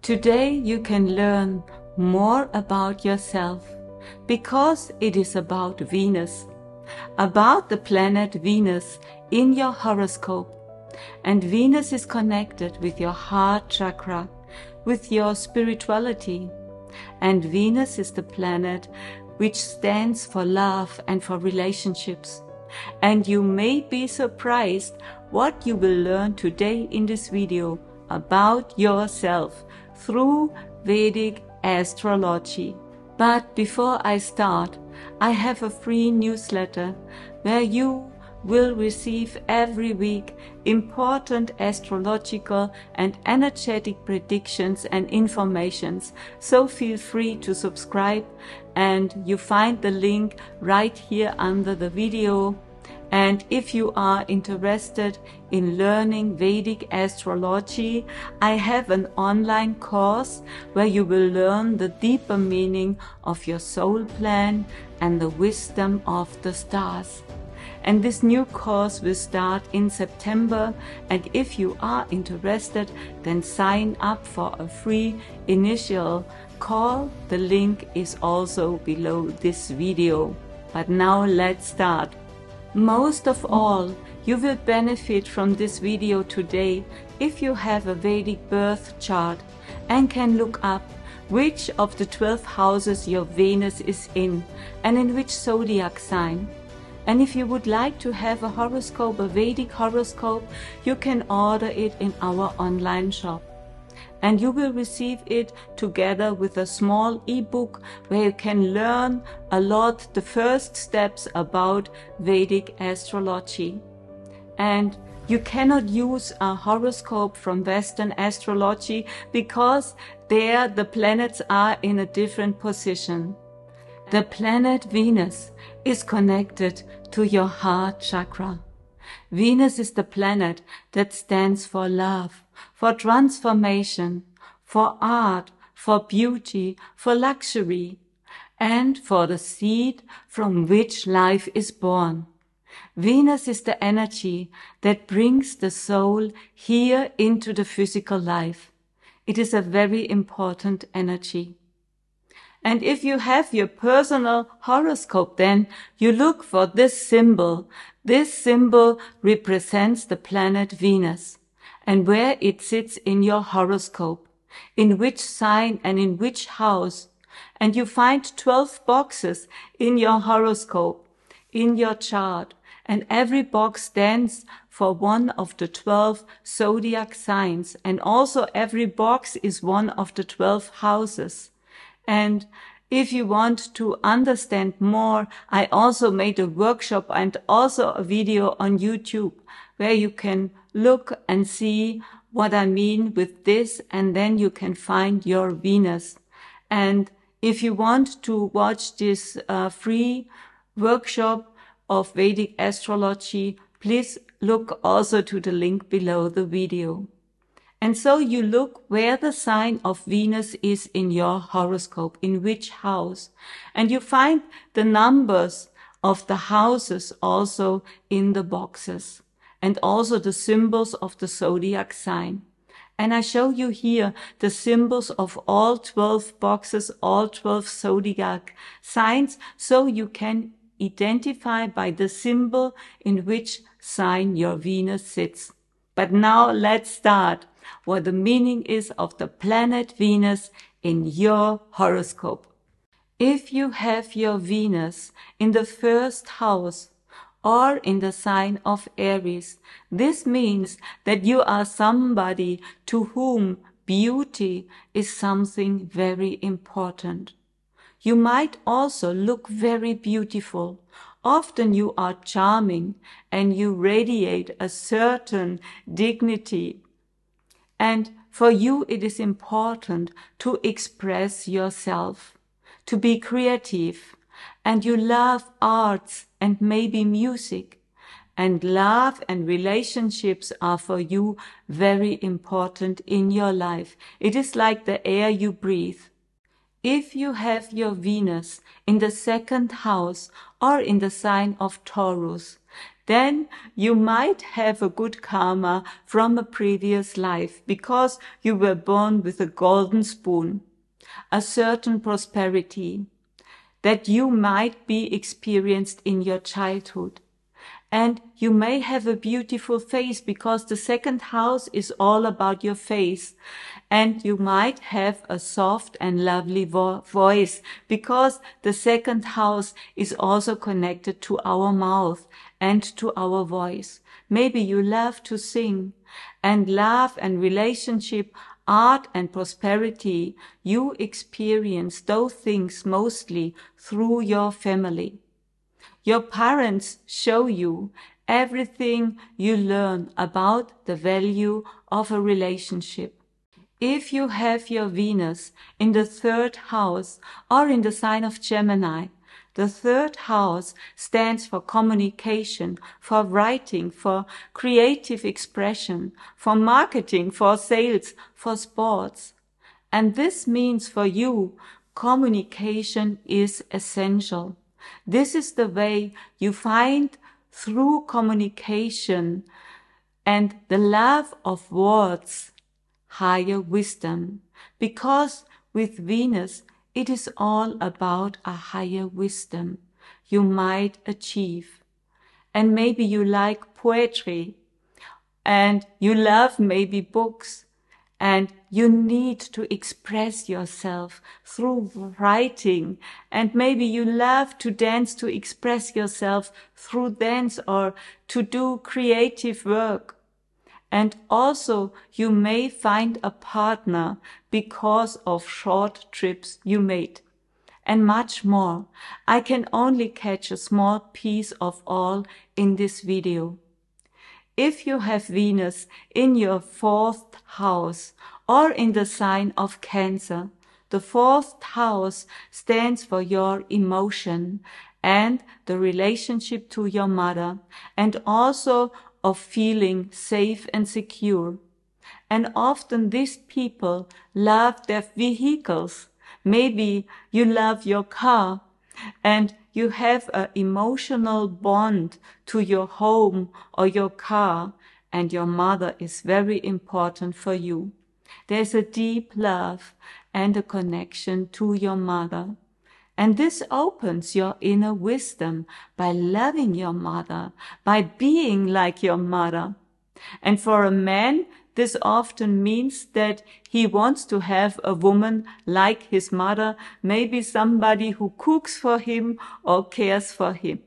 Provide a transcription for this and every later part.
Today you can learn more about yourself because it is about Venus, about the planet Venus in your horoscope. And Venus is connected with your heart chakra, with your spirituality. And Venus is the planet which stands for love and for relationships. And you may be surprised what you will learn today in this video about yourself through Vedic Astrology. But before I start, I have a free newsletter where you will receive every week important astrological and energetic predictions and informations. So feel free to subscribe, and you find the link right here under the video. And if you are interested in learning Vedic astrology, I have an online course where you will learn the deeper meaning of your soul plan and the wisdom of the stars. And this new course will start in September, and if you are interested, then sign up for a free initial call. The link is also below this video. But now let's start. Most of all, you will benefit from this video today if you have a Vedic birth chart and can look up which of the 12 houses your Venus is in and in which zodiac sign. And if you would like to have a horoscope, a Vedic horoscope, you can order it in our online shop. And you will receive it together with a small ebook where you can learn a lot, the first steps about Vedic astrology. And you cannot use a horoscope from Western astrology because there the planets are in a different position. The planet Venus is connected to your heart chakra. Venus is the planet that stands for love, for transformation, for art, for beauty, for luxury, and for the seed from which life is born. Venus is the energy that brings the soul here into the physical life. It is a very important energy. And if you have your personal horoscope, then you look for this symbol. This symbol represents the planet Venus and where it sits in your horoscope, in which sign and in which house. And you find 12 boxes in your horoscope, in your chart, and every box stands for one of the 12 zodiac signs, and also every box is one of the 12 houses. And if you want to understand more, I also made a workshop and also a video on YouTube where you can look and see what I mean with this, and then you can find your Venus. And if you want to watch this free workshop of Vedic astrology, please look also to the link below the video. And so you look where the sign of Venus is in your horoscope, in which house. And you find the numbers of the houses also in the boxes. And also the symbols of the zodiac sign. And I show you here the symbols of all 12 boxes, all 12 zodiac signs, so you can identify by the symbol in which sign your Venus sits. But now let's start what the meaning is of the planet Venus in your horoscope. If you have your Venus in the first house or in the sign of Aries, this means that you are somebody to whom beauty is something very important. You might also look very beautiful. Often you are charming and you radiate a certain dignity. And for you it is important to express yourself, to be creative, and you love arts and maybe music. And love and relationships are for you very important in your life. It is like the air you breathe. If you have your Venus in the second house or in the sign of Taurus, then you might have a good karma from a previous life because you were born with a golden spoon, a certain prosperity that you might be experienced in your childhood. And you may have a beautiful face because the second house is all about your face. And you might have a soft and lovely voice because the second house is also connected to our mouth and to our voice. Maybe you love to sing, and love and relationship, art and prosperity, you experience those things mostly through your family. Your parents show you everything you learn about the value of a relationship. If you have your Venus in the third house or in the sign of Gemini, the third house stands for communication, for writing, for creative expression, for marketing, for sales, for sports. And this means for you, communication is essential. This is the way you find through communication and the love of words higher wisdom, because with Venus it is all about a higher wisdom you might achieve. And maybe you like poetry and you love maybe books, and you need to express yourself through writing, and maybe you love to dance to express yourself through dance or to do creative work. And also you may find a partner because of short trips you made, and much more. I can only catch a small piece of all in this video. If you have Venus in your fourth house or in the sign of Cancer, the fourth house stands for your emotion and the relationship to your mother, and also of feeling safe and secure. And often these people love their vehicles. Maybe you love your car and you have an emotional bond to your home or your car, and your mother is very important for you. There's a deep love and a connection to your mother. And this opens your inner wisdom by loving your mother, by being like your mother. And for a man, this often means that he wants to have a woman like his mother, maybe somebody who cooks for him or cares for him.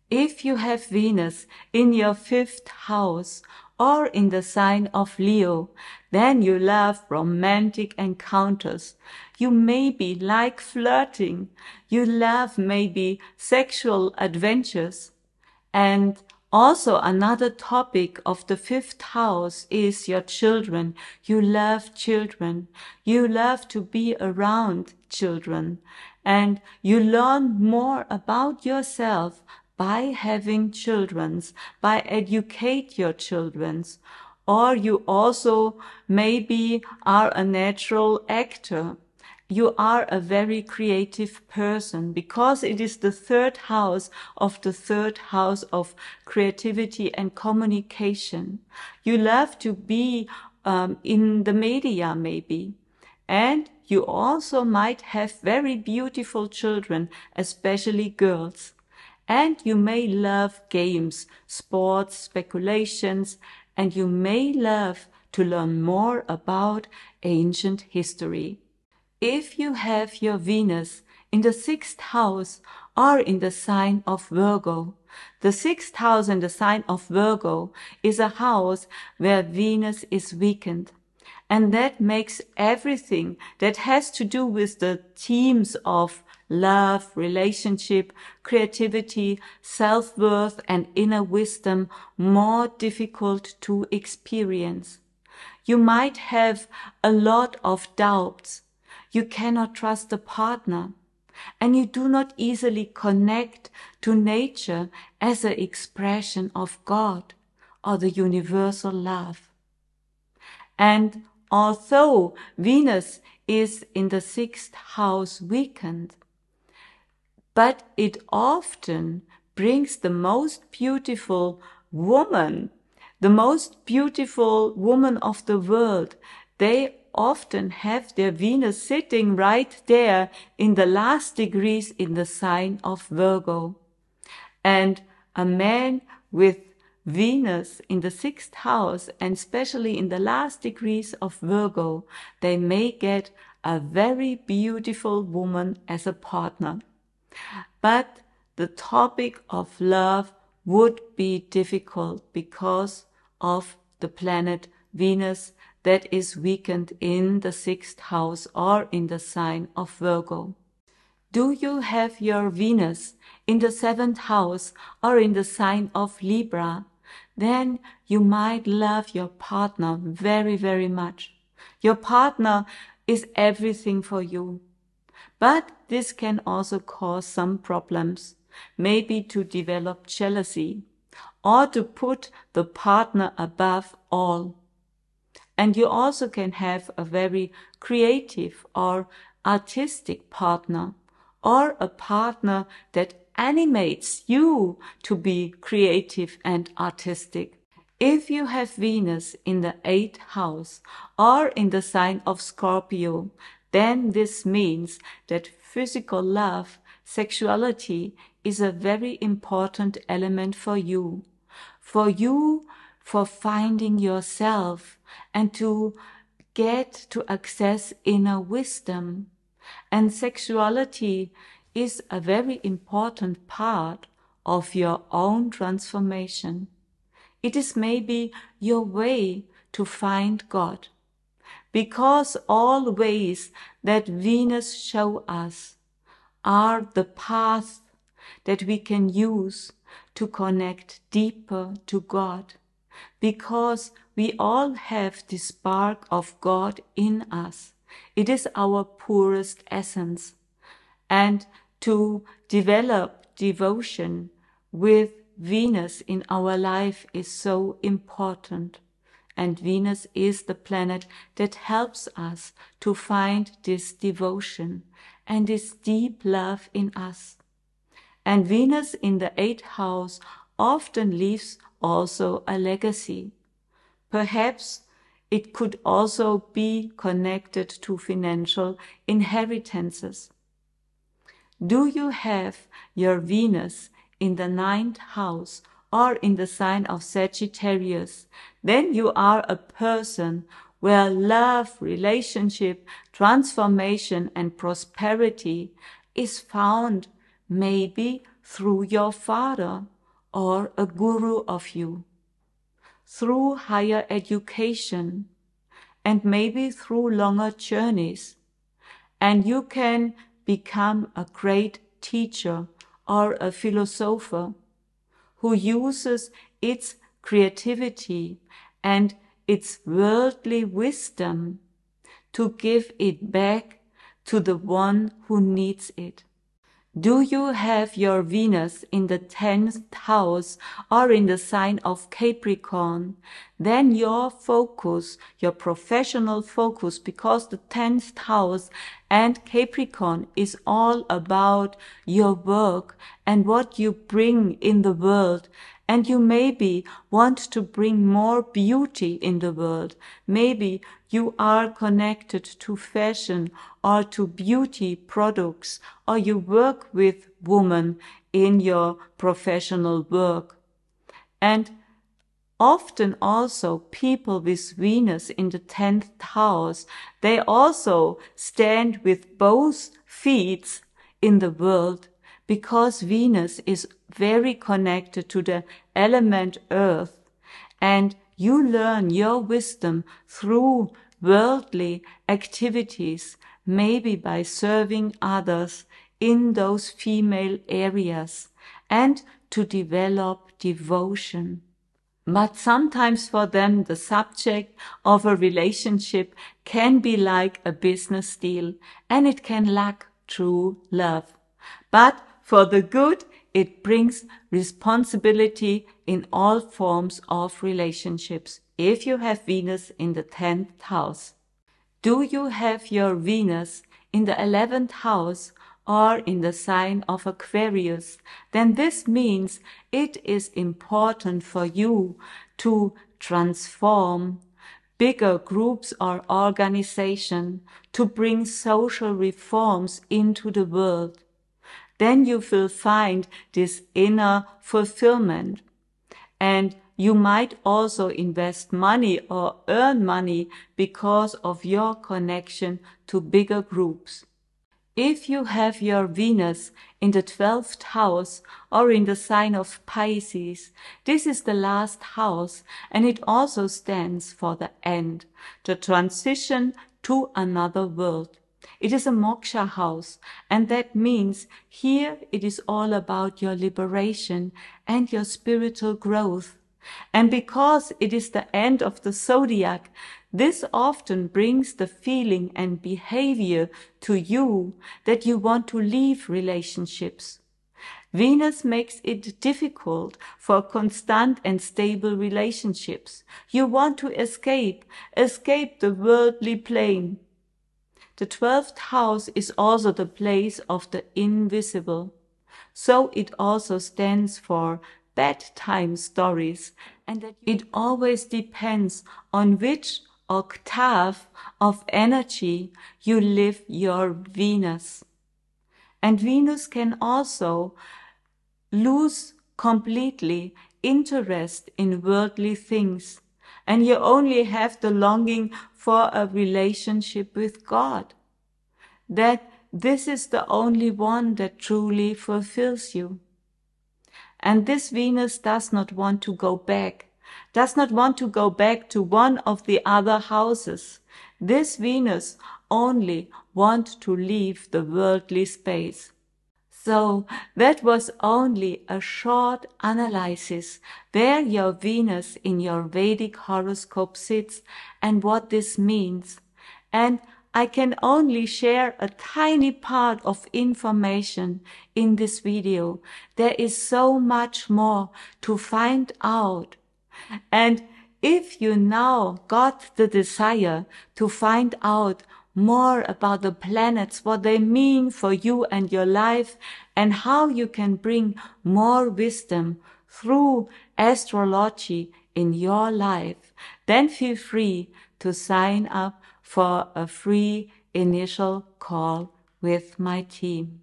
If you have Venus in your fifth house or in the sign of Leo, then you love romantic encounters. You maybe like flirting. You love maybe sexual adventures. And also another topic of the fifth house is your children. You love children. You love to be around children. And you learn more about yourself by having children, by educate your children. Or you also maybe are a natural actor. You are a very creative person because it is the third house of creativity and communication. You love to be in the media maybe. And you also might have very beautiful children, especially girls. And you may love games, sports, speculations, and you may love to learn more about ancient history. If you have your Venus in the sixth house or in the sign of Virgo, the sixth house in the sign of Virgo is a house where Venus is weakened. And that makes everything that has to do with the themes of love, relationship, creativity, self-worth, and inner wisdom more difficult to experience. You might have a lot of doubts. You cannot trust a partner, and you do not easily connect to nature as an expression of God or the universal love. And although Venus is in the sixth house weakened, but it often brings the most beautiful woman, the most beautiful woman of the world. They often have their Venus sitting right there in the last degrees in the sign of Virgo. And a man with Venus in the 6th house, and especially in the last degrees of Virgo, they may get a very beautiful woman as a partner. But the topic of love would be difficult because of the planet Venus that is weakened in the 6th house or in the sign of Virgo. Do you have your Venus in the 7th house or in the sign of Libra? Then you might love your partner very, very much. Your partner is everything for you. But this can also cause some problems, maybe to develop jealousy or to put the partner above all. And you also can have a very creative or artistic partner, or a partner that animates you to be creative and artistic. If you have Venus in the 8th house or in the sign of Scorpio, then this means that physical love, sexuality, is a very important element for you. For finding yourself and to get to access inner wisdom. And sexuality is a very important part of your own transformation. It is maybe your way to find God, because all ways that Venus shows us are the path that we can use to connect deeper to God, because we all have the spark of God in us. It is our purest essence. And to develop devotion with Venus in our life is so important. And Venus is the planet that helps us to find this devotion and this deep love in us. And Venus in the 8th house often leaves also a legacy. Perhaps it could also be connected to financial inheritances. Do you have your Venus in the 9th house or in the sign of Sagittarius? Then you are a person where love, relationship, transformation and prosperity is found maybe through your father or a guru of you, through higher education, and maybe through longer journeys. And you can become a great teacher or a philosopher who uses its creativity and its worldly wisdom to give it back to the one who needs it. Do you have your Venus in the 10th house or in the sign of Capricorn? Then your focus, your professional focus, because the 10th house and Capricorn is all about your work and what you bring in the world. And you maybe want to bring more beauty in the world. Maybe you are connected to fashion or to beauty products, or you work with women in your professional work. And often also people with Venus in the 10th house, they also stand with both feet in the world, because Venus is very connected to the element Earth, and you learn your wisdom through worldly activities, maybe by serving others in those female areas, and to develop devotion. But sometimes for them the subject of a relationship can be like a business deal, and it can lack true love. But for the good, it brings responsibility in all forms of relationships. If you have Venus in the 10th house. Do you have your Venus in the 11th house or in the sign of Aquarius, then this means it is important for you to transform bigger groups or organization, to bring social reforms into the world. Then you will find this inner fulfillment. And you might also invest money or earn money because of your connection to bigger groups. If you have your Venus in the 12th house or in the sign of Pisces, this is the last house, and it also stands for the end, the transition to another world. It is a moksha house, and that means here it is all about your liberation and your spiritual growth. And because it is the end of the zodiac, this often brings the feeling and behavior to you that you want to leave relationships. Venus makes it difficult for constant and stable relationships. You want to escape the worldly plane. The 12th house is also the place of the invisible. So it also stands for bedtime stories, and that it always depends on which octave of energy you live your Venus. And Venus can also lose completely interest in worldly things, and you only have the longing for a relationship with God. That this is the only one that truly fulfills you. And this Venus does not want to go back, to one of the other houses. This Venus only wants to leave the worldly space. So that was only a short analysis where your Venus in your Vedic horoscope sits and what this means. And I can only share a tiny part of information in this video. There is so much more to find out. And if you now got the desire to find out more about the planets, what they mean for you and your life, and how you can bring more wisdom through astrology in your life, then feel free to sign up for a free initial call with my team.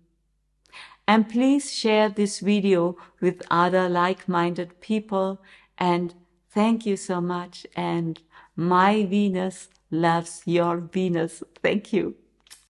And please share this video with other like-minded people, and thank you so much, and my Venus loves your Venus. Thank you.